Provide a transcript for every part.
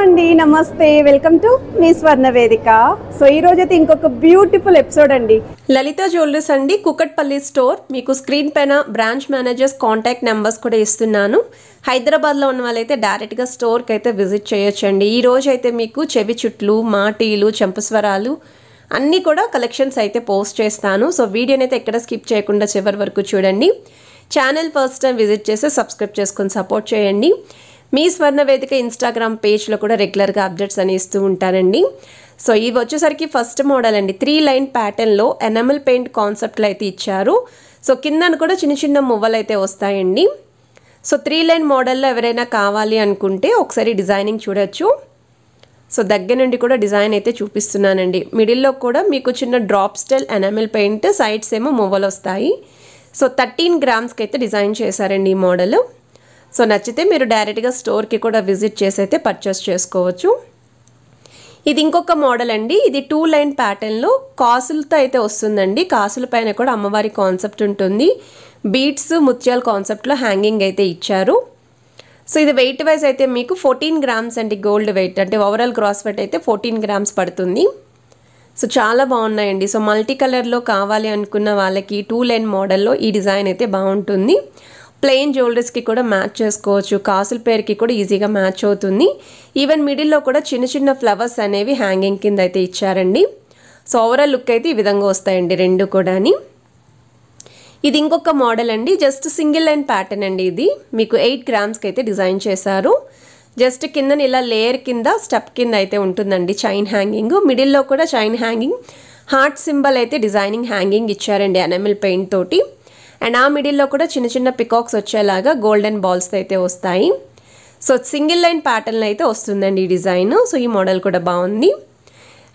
అండి నమస్తే welcome to me స్వర్ణ వేదిక. సో ఈ రోజు అయితే ఇంకొక బ్యూటిఫుల్ ఎపిసోడ్ అండి. లలిత జ్యువెలరీస్ అండి, కుకట్పల్లి స్టోర్. మీకు స్క్రీన్ పైన బ్రాంచ్ మేనేజర్స్ కాంటాక్ట్ నెంబర్స్ కూడా ఇస్తున్నాను. హైదరాబాద్లో ఉన్న వాళ్ళైతే డైరెక్ట్గా స్టోర్కి అయితే విజిట్ చేయొచ్చండి. ఈ రోజు అయితే మీకు చెవి చుట్లు, మాటీలు, చెంపస్వరాలు అన్నీ కూడా కలెక్షన్స్ అయితే పోస్ట్ చేస్తాను. సో వీడియోని అయితే ఎక్కడ స్కిప్ చేయకుండా చివరి వరకు చూడండి. ఛానల్ ఫస్ట్ టైం విజిట్ చేసి సబ్స్క్రైబ్ చేసుకొని సపోర్ట్ చేయండి. మీ స్వర్ణ వేదిక ఇన్స్టాగ్రామ్ పేజ్లో కూడా రెగ్యులర్గా అప్డేట్స్ అని ఇస్తూ ఉంటానండి. సో ఇవి వచ్చేసరికి ఫస్ట్ మోడల్ అండి. 3 లైన్ ప్యాటర్న్లో ఎనామిల్ పెయింట్ కాన్సెప్ట్లో అయితే ఇచ్చారు. సో కిందను కూడా చిన్న చిన్న మువ్వలు అయితే వస్తాయండి. సో 3 లైన్ మోడల్లో ఎవరైనా కావాలి అనుకుంటే ఒకసారి డిజైనింగ్ చూడొచ్చు. సో దగ్గర నుండి కూడా డిజైన్ అయితే చూపిస్తున్నానండి. మిడిల్లో కూడా మీకు చిన్న drop style enamel paint, sides ఏమో మువ్వలు వస్తాయి. సో 13 గ్రామ్స్కి అయితే డిజైన్ చేశారండి ఈ మోడల్. సో నచ్చితే మీరు డైరెక్ట్గా స్టోర్కి కూడా విజిట్ చేసి అయితే పర్చేస్ చేసుకోవచ్చు. ఇది ఇంకొక మోడల్ అండి. ఇది 2 లైన్ ప్యాటర్న్లో కాసులతో అయితే వస్తుందండి. కాసుల పైన కూడా అమ్మవారి కాన్సెప్ట్ ఉంటుంది. బీడ్స్, ముత్యాల కాన్సెప్ట్లో హ్యాంగింగ్ అయితే ఇచ్చారు. సో ఇది వెయిట్ వైజ్ అయితే మీకు 14 గ్రామ్స్ అండి. గోల్డ్ వెయిట్ అంటే ఓవరాల్ గ్రాస్ వెయిట్ అయితే 14 గ్రామ్స్ పడుతుంది. సో చాలా బాగున్నాయండి. సో మల్టీ కలర్లో కావాలి అనుకున్న వాళ్ళకి 2 లైన్ మోడల్లో ఈ డిజైన్ అయితే బాగుంటుంది. ప్లెయిన్ జ్యువెలరీస్కి కూడా మ్యాచ్ చేసుకోవచ్చు. కాసుల పేరుకి కూడా ఈజీగా మ్యాచ్ అవుతుంది. ఈవెన్ మిడిల్లో కూడా చిన్న చిన్న ఫ్లవర్స్ అనేవి హ్యాంగింగ్ కింద అయితే ఇచ్చారండి. సో ఓవరాల్ లుక్ అయితే ఈ విధంగా వస్తాయండి రెండు కూడాని. ఇది ఇంకొక మోడల్ అండి. జస్ట్ సింగిల్ లైన్ ప్యాటర్న్ అండి. ఇది మీకు 8 గ్రామ్స్కి అయితే డిజైన్ చేశారు. జస్ట్ కింద ఇలా లేయర్ కింద స్టెప్ కింద అయితే ఉంటుందండి చైన్ హ్యాంగింగ్. మిడిల్లో కూడా చైన్ హ్యాంగింగ్, హార్ట్ సింబల్ అయితే డిజైనింగ్ హ్యాంగింగ్ ఇచ్చారండి ఎనామిల్ పెయింట్ తోటి. అండ్ ఆ మిడిల్లో కూడా చిన్న చిన్న పికాక్స్ వచ్చేలాగా గోల్డెన్ బాల్స్ అయితే వస్తాయి. సో సింగిల్ లైన్ ప్యాటర్న్ అయితే వస్తుందండి ఈ డిజైన్. సో ఈ మోడల్ కూడా బాగుంది.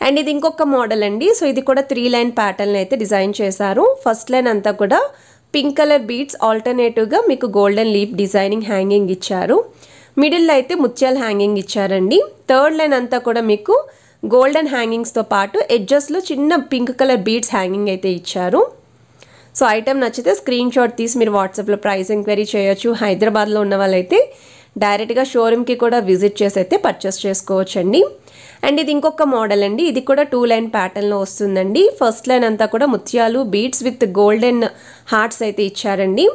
అండ్ ఇది ఇంకొక మోడల్ అండి. సో ఇది కూడా 3 లైన్ ప్యాటర్న్ అయితే డిజైన్ చేశారు. ఫస్ట్ లైన్ అంతా కూడా పింక్ కలర్ బీడ్స్, ఆల్టర్నేటివ్గా మీకు గోల్డెన్ లీఫ్ డిజైనింగ్ హ్యాంగింగ్ ఇచ్చారు. మిడిల్లో అయితే ముత్యాల హ్యాంగింగ్ ఇచ్చారండి. థర్డ్ లైన్ అంతా కూడా మీకు గోల్డెన్ హ్యాంగింగ్స్తో పాటు ఎడ్జెస్లో చిన్న పింక్ కలర్ బీడ్స్ హ్యాంగింగ్ అయితే ఇచ్చారు. సో ఐటమ్ నచ్చితే స్క్రీన్ షాట్ తీసి మీరు వాట్సాప్లో ప్రైస్ ఎంక్వైరీ చేయొచ్చు. హైదరాబాద్లో ఉన్న వాళ్ళైతే డైరెక్ట్గా షోరూమ్కి కూడా విజిట్ చేసి అయితే పర్చేస్ చేసుకోవచ్చండి. అండ్ ఇది ఇంకొక మోడల్ అండి. ఇది కూడా 2 లైన్ ప్యాటర్న్లో వస్తుందండి. ఫస్ట్ లైన్ అంతా కూడా ముత్యాలు, బీడ్స్ విత్ గోల్డెన్ హార్ట్స్ అయితే ఇచ్చారండి.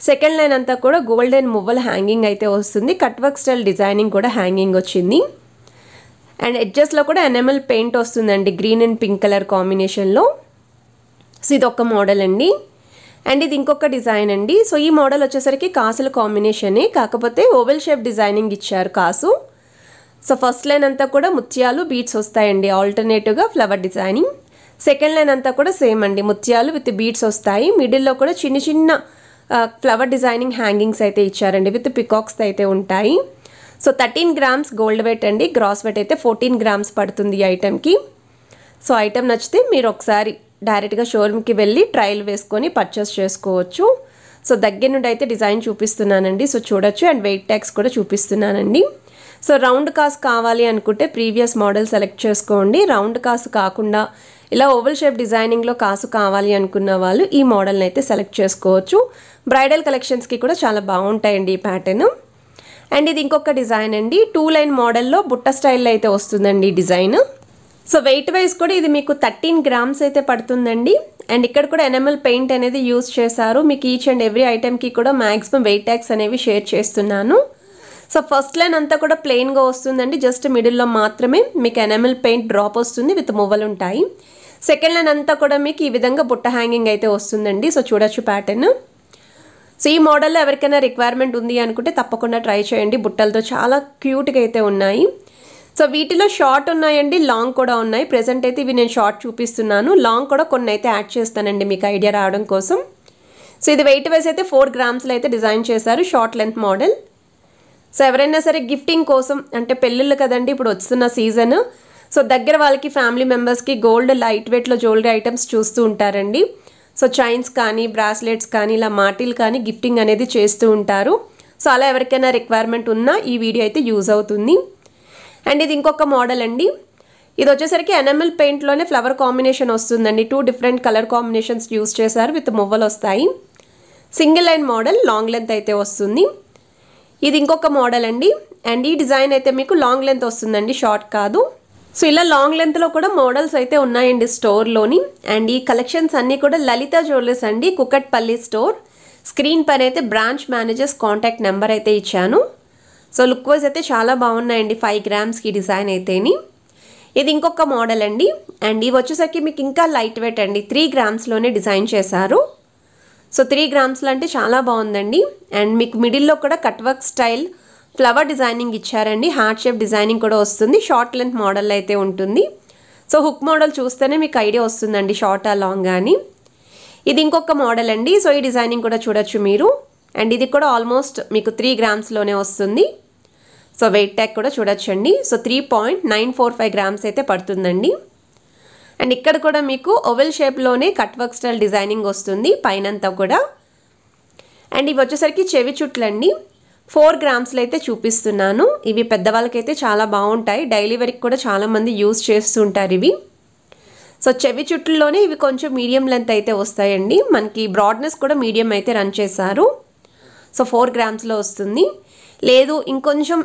సెకండ్ లైన్ అంతా కూడా గోల్డెన్ మువ్వల హ్యాంగింగ్ అయితే వస్తుంది. కట్ వర్క్ స్టైల్ డిజైనింగ్ కూడా హ్యాంగింగ్ వచ్చింది. అండ్ ఎడ్జెస్లో కూడా ఎనామిల్ పెయింట్ వస్తుందండి గ్రీన్ అండ్ పింక్ కలర్ కాంబినేషన్లో. సో ఇది ఒక మోడల్ అండి. అండ్ ఇది ఇంకొక డిజైన్ అండి. సో ఈ మోడల్ వచ్చేసరికి కాసుల కాంబినేషనే, కాకపోతే ఓవెల్ షేప్ డిజైనింగ్ ఇచ్చారు కాసు. సో ఫస్ట్ లైన్ అంతా కూడా ముత్యాలు, బీడ్స్ వస్తాయండి ఆల్టర్నేటివ్గా ఫ్లవర్ డిజైనింగ్. సెకండ్ లైన్ అంతా కూడా సేమ్ అండి, ముత్యాలు విత్ బీడ్స్ వస్తాయి. మిడిల్లో కూడా చిన్న చిన్న ఫ్లవర్ డిజైనింగ్ హ్యాంగింగ్స్ అయితే ఇచ్చారండి విత్ పికాక్స్ అయితే ఉంటాయి. సో 13 గ్రామ్స్ గోల్డ్ వెయిట్ అండి. గ్రాస్ వెయిట్ అయితే 14 గ్రామ్స్ పడుతుంది ఈ ఐటెంకి. సో ఐటెం నచ్చితే మీరు ఒకసారి డైరెక్ట్గా షోరూమ్కి వెళ్ళి ట్రయల్ వేసుకొని పర్చేస్ చేసుకోవచ్చు. సో దగ్గర నుండి అయితే డిజైన్ చూపిస్తున్నానండి. సో చూడొచ్చు. అండ్ వెయిట్ ట్యాగ్స్ కూడా చూపిస్తున్నానండి. సో రౌండ్ కాస్ కావాలి అనుకుంటే ప్రీవియస్ మోడల్ సెలెక్ట్ చేసుకోండి. రౌండ్ కాసు కాకుండా ఇలా ఓవల్ షేప్ డిజైనింగ్లో కాసు కావాలి అనుకున్న వాళ్ళు ఈ మోడల్ని అయితే సెలెక్ట్ చేసుకోవచ్చు. బ్రైడల్ కలెక్షన్స్కి కూడా చాలా బాగుంటాయండి ఈ ప్యాటర్న్. అండ్ ఇది ఇంకొక డిజైన్ అండి. 2 లైన్ మోడల్లో బుట్ట స్టైల్లో అయితే వస్తుందండి ఈ డిజైన్. సో వెయిట్ వైజ్ కూడా ఇది మీకు 13 గ్రామ్స్ అయితే పడుతుందండి. అండ్ ఇక్కడ కూడా ఎనామిల్ పెయింట్ అనేది యూజ్ చేశారు. మీకు ఈచ్ అండ్ ఎవ్రీ ఐటెంకి కూడా మ్యాక్సిమం వెయిట్ ట్యాగ్స్ అనేవి షేర్ చేస్తున్నాను. సో ఫస్ట్ లైన్ అంతా కూడా ప్లెయిన్గా వస్తుందండి. జస్ట్ మిడిల్లో మాత్రమే మీకు ఎనామిల్ పెయింట్ డ్రాప్ వస్తుంది విత్ మువ్వలు ఉంటాయి. సెకండ్ లైన్ అంతా కూడా మీకు ఈ విధంగా బుట్ట హ్యాంగింగ్ అయితే వస్తుందండి. సో చూడొచ్చు ప్యాటర్న్. సో ఈ మోడల్లో ఎవరికైనా రిక్వైర్మెంట్ ఉంది అనుకుంటే తప్పకుండా ట్రై చేయండి. బుట్టలతో చాలా క్యూట్గా అయితే ఉన్నాయి. సో వీటిలో షార్ట్ ఉన్నాయండి, లాంగ్ కూడా ఉన్నాయి. ప్రెజెంట్ అయితే ఇవి నేను షార్ట్ చూపిస్తున్నాను. లాంగ్ కూడా కొన్ని అయితే యాడ్ చేస్తానండి మీకు ఐడియా రావడం కోసం. సో ఇది వెయిట్ వైజ్ అయితే 4 గ్రామ్స్లో అయితే డిజైన్ చేశారు. Short length model. సో ఎవరైనా సరే గిఫ్టింగ్ కోసం, అంటే పెళ్ళిళ్ళు కదండి ఇప్పుడు వస్తున్న సీజన్. సో దగ్గర వాళ్ళకి ఫ్యామిలీ మెంబర్స్కి గోల్డ్ లైట్ వెయిట్లో జ్యువెలరీ ఐటమ్స్ చూస్తూ ఉంటారండి. సో చైన్స్ కానీ, బ్రాస్లెట్స్ కానీ, ఇలా మాటిల్ కానీ గిఫ్టింగ్ అనేది చేస్తూ ఉంటారు. సో అలా ఎవరికైనా రిక్వైర్మెంట్ ఉన్నా ఈ వీడియో అయితే యూజ్ అవుతుంది. అండ్ ఇది ఇంకొక మోడల్ అండి. ఇది వచ్చేసరికి ఎనామిల్ పెయింట్లోనే ఫ్లవర్ కాంబినేషన్ వస్తుందండి. 2 డిఫరెంట్ కలర్ కాంబినేషన్స్ యూజ్ చేశారు విత్ మువ్వలు వస్తాయి. Single line model, long length అయితే వస్తుంది. ఇది ఇంకొక మోడల్ అండి. అండ్ ఈ డిజైన్ అయితే మీకు లాంగ్ లెంత్ వస్తుందండి, షార్ట్ కాదు. సో ఇలా లాంగ్ లెంత్లో కూడా మోడల్స్ అయితే ఉన్నాయండి స్టోర్లోని. అండ్ ఈ కలెక్షన్స్ అన్నీ కూడా లలిత జ్యువెలర్స్ అండి, కుకట్పల్లి స్టోర్. స్క్రీన్ పైన అయితే బ్రాంచ్ మేనేజర్స్ కాంటాక్ట్ నెంబర్ అయితే ఇచ్చాను. సో లుక్ వైజ్ అయితే చాలా బాగున్నాయండి, 5 గ్రామ్స్కి డిజైన్ అయితేని. ఇది ఇంకొక మోడల్ అండి. అండ్ ఇవి వచ్చేసరికి మీకు ఇంకా లైట్ వెయిట్ అండి, 3 గ్రామ్స్లోనే డిజైన్ చేశారు. సో 3 గ్రామ్స్లో అంటే చాలా బాగుందండి. అండ్ మీకు మిడిల్లో కూడా cut work style flower designing ఇచ్చారండి, హార్ట్ షేప్ డిజైనింగ్ కూడా వస్తుంది. షార్ట్ లెంత్ మోడల్ అయితే ఉంటుంది. సో హుక్ మోడల్ చూస్తేనే మీకు ఐడియా వస్తుందండి షార్టా లాంగ్ అని. ఇది ఇంకొక మోడల్ అండి. సో ఈ డిజైనింగ్ కూడా చూడొచ్చు మీరు. అండ్ ఇది కూడా ఆల్మోస్ట్ మీకు 3 గ్రామ్స్లోనే వస్తుంది. సో వెయిట్ ట్యాగ్ కూడా చూడొచ్చండి. సో 3.945 గ్రామ్స్ అయితే పడుతుందండి. అండ్ ఇక్కడ కూడా మీకు ఓవెల్ షేప్లోనే కట్ వర్క్ స్టైల్ డిజైనింగ్ వస్తుంది పైనంతా కూడా. అండ్ ఇవి వచ్చేసరికి చెవి చుట్లండి, 4 గ్రామ్స్లో అయితే చూపిస్తున్నాను. ఇవి పెద్దవాళ్ళకైతే చాలా బాగుంటాయి, డైలీ వేర్కి కూడా చాలామంది యూజ్ చేస్తుంటారు ఇవి. సో చెవి చుట్లలోనే ఇవి కొంచెం మీడియం లెంత్ అయితే వస్తాయండి. మనకి బ్రాడ్నెస్ కూడా మీడియం అయితే రన్ చేశారు. సో 4 గ్రామ్స్లో వస్తుంది. లేదు ఇంకొంచెం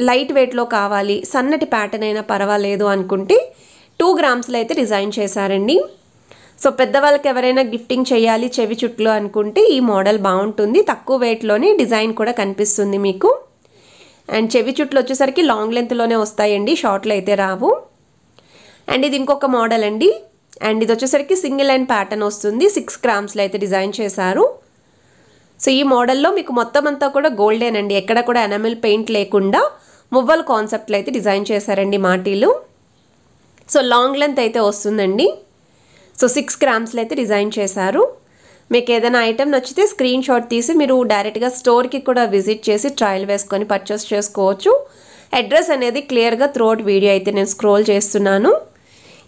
లైట్ వెయిట్లో కావాలి, సన్నటి ప్యాటర్న్ అయినా పర్వాలేదు అనుకుంటే 2 గ్రామ్స్లో అయితే డిజైన్ చేశారండి. సో పెద్దవాళ్ళకి ఎవరైనా గిఫ్టింగ్ చేయాలి చెవి చుట్లు అనుకుంటే ఈ మోడల్ బాగుంటుంది. తక్కువ వెయిట్లోనే డిజైన్ కూడా కనిపిస్తుంది మీకు. అండ్ చెవి చుట్లు వచ్చేసరికి లాంగ్ లెంత్లోనే వస్తాయండి, షార్ట్లో అయితే రావు. అండ్ ఇది ఇంకొక మోడల్ అండి. అండ్ ఇది వచ్చేసరికి సింగిల్ లైన్ ప్యాటర్న్ వస్తుంది, 6 గ్రామ్స్లో అయితే డిజైన్ చేశారు. సో ఈ మోడల్లో మీకు మొత్తం అంతా కూడా గోల్డెన్ అండి, ఎక్కడ కూడా ఎనామిల్ పెయింట్ లేకుండా మువ్వల కాన్సెప్ట్లో అయితే డిజైన్ చేశారండి మాటీలు. సో లాంగ్ లెంత్ అయితే వస్తుందండి. సో 6 గ్రామ్స్లో అయితే డిజైన్ చేశారు. మీకు ఏదైనా ఐటెం నచ్చితే స్క్రీన్ షాట్ తీసి మీరు డైరెక్ట్గా స్టోర్కి కూడా విజిట్ చేసి ట్రయల్ వేసుకొని పర్చేస్ చేసుకోవచ్చు. అడ్రస్ అనేది క్లియర్గా త్రూఅవుట్ వీడియో అయితే నేను స్క్రోల్ చేస్తున్నాను.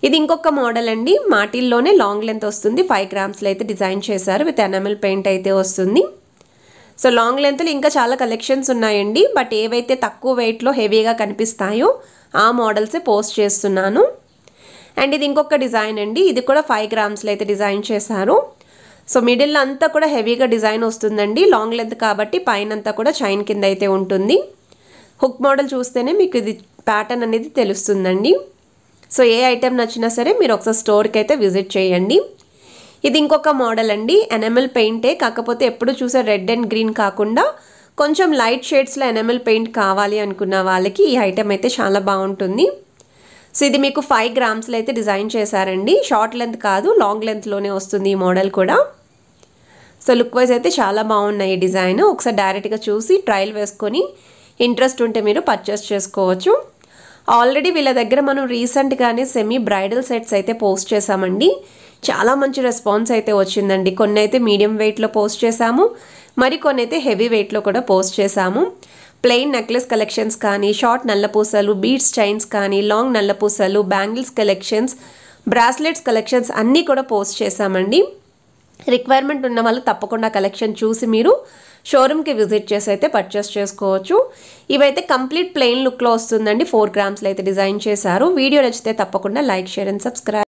ఇది ఇంకొక మోడల్ అండి, మాటిల్లోనే లాంగ్ లెంత్ వస్తుంది, 5 గ్రామ్స్లో అయితే డిజైన్ చేశారు, విత్ ఎనామిల్ పెయింట్ అయితే వస్తుంది. సో లాంగ్ లెంత్లో ఇంకా చాలా కలెక్షన్స్ ఉన్నాయండి, బట్ ఏవైతే తక్కువ వెయిట్లో హెవీగా కనిపిస్తాయో ఆ మోడల్సే పోస్ట్ చేస్తున్నాను. అండ్ ఇది ఇంకొక డిజైన్ అండి, ఇది కూడా 5 గ్రామ్స్లో అయితే డిజైన్ చేశారు. సో మిడిల్ అంతా కూడా హెవీగా డిజైన్ వస్తుందండి, లాంగ్ లెంత్ కాబట్టి పైన అంతా కూడా చైన్ కింద అయితే ఉంటుంది. హుక్ మోడల్ చూస్తేనే మీకు ఇది ప్యాటర్న్ అనేది తెలుస్తుందండి. సో ఏ ఐటెం నచ్చినా సరే మీరు ఒకసారి స్టోర్కి అయితే విజిట్ చేయండి. ఇది ఇంకొక మోడల్ అండి, ఎనామిల్ పెయింటే, కాకపోతే ఎప్పుడు చూసే రెడ్ అండ్ గ్రీన్ కాకుండా కొంచెం లైట్ షేడ్స్లో ఎనామిల్ పెయింట్ కావాలి అనుకున్న వాళ్ళకి ఈ ఐటెం అయితే చాలా బాగుంటుంది. సో ఇది మీకు 5 గ్రామ్స్లో అయితే డిజైన్ చేశారండి, షార్ట్ లెంత్ కాదు లాంగ్ లెంత్లోనే వస్తుంది ఈ మోడల్ కూడా. సో లుక్ వైజ్ అయితే చాలా బాగున్నాయి ఈ డిజైన్. ఒకసారి డైరెక్ట్గా చూసి ట్రయల్ వేసుకొని ఇంట్రెస్ట్ ఉంటే మీరు పర్చేస్ చేసుకోవచ్చు. ఆల్రెడీ వీళ్ళ దగ్గర మనం రీసెంట్గానే సెమీ బ్రైడల్ సెట్స్ అయితే పోస్ట్ చేసామండి, చాలా మంచి రెస్పాన్స్ అయితే వచ్చిందండి. కొన్ని అయితే మీడియం వెయిట్లో పోస్ట్ చేసాము, మరికొన్ని అయితే హెవీ వెయిట్లో కూడా పోస్ట్ చేసాము. ప్లెయిన్ నెక్లెస్ కలెక్షన్స్ కానీ, షార్ట్ నల్లపూసలు, బీడ్స్ చైన్స్ కానీ, లాంగ్ నల్లపూసలు, బ్యాంగిల్స్ కలెక్షన్స్, బ్రాస్లెట్స్ కలెక్షన్స్ అన్నీ కూడా పోస్ట్ చేసామండి. రిక్వైర్మెంట్ ఉన్న వాళ్ళు తప్పకుండా కలెక్షన్ చూసి మీరు షోరూమ్కి విజిట్ చేసి అయితే పర్చేస్ చేసుకోవచ్చు. ఇవైతే కంప్లీట్ ప్లెయిన్ లుక్లో వస్తుందండి, 4 గ్రామ్స్లో అయితే డిజైన్ చేశారు. వీడియో నచ్చితే తప్పకుండా లైక్, షేర్ అండ్ సబ్స్క్రైబ్.